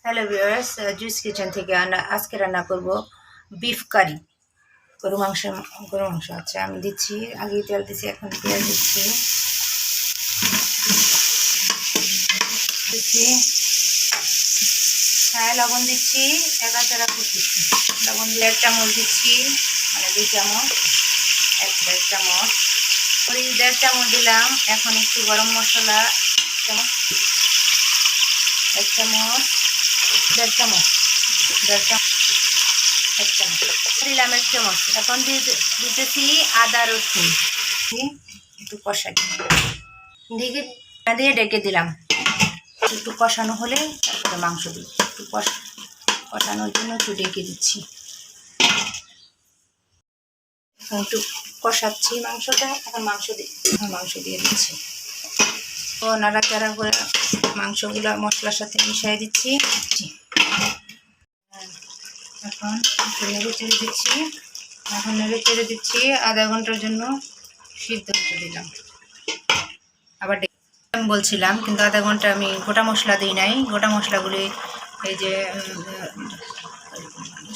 Hello viewers, juice kitchen থেকে আজকে রান্না করব বিফ কারি। গরু মাংস আচ্ছা আমি দিচ্ছি, আগে তেল দিচ্ছি, এখন পেঁয়াজ দিচ্ছি, হ্যাঁ লবণ দিচ্ছি, একাচারা দিচ্ছি, লবণ দিয়ে 1 চামচ দিচ্ছি, মানে 2 চামচ, 1 চামচ, 1.5 চামচ দিলাম। এখন একটু গরম মশলা 1 চামচ, 1.5 চামচ, 1 চামচ দিলাম, 1 চামচ। এখন দিতেছি আদা রসুন, একটু কষাই দিয়ে ডেকে দিলাম। একটু কষানো হলে তারপরে মাংস দিই, একটু কষানোর জন্য একটু ডেকে দিচ্ছি। এখন একটু কষাচ্ছি মাংসটা, এখন মাংস দিয়ে দিচ্ছি। তো নাড়াচাড়া করে মাংসগুলো মশলার সাথে মিশিয়ে দিচ্ছি। এখন নেড়ে চেড়ে দিচ্ছি, আধা ঘন্টার জন্য সিদ্ধ হতে দিলাম। আবার আমি বলছিলাম, কিন্তু আধা ঘন্টা আমি গোটা মশলা দিই নাই। গোটা মশলাগুলি এই যে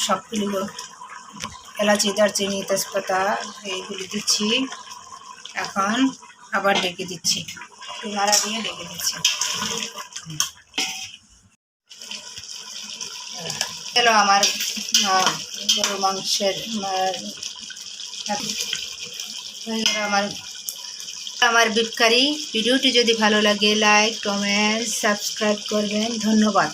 সবগুলো এলাচি, দারচিনি, তেজপাতা এইগুলি দিচ্ছি। এখন আবার ডেকে দিচ্ছি, একটু নাড়া দিয়ে ডেকে দিচ্ছি। এলো আমার গরু মাংসের আমার বিফ কারি। ভিডিওটি যদি ভালো লাগে লাইক, কমেন্ট, সাবস্ক্রাইব করবেন। ধন্যবাদ।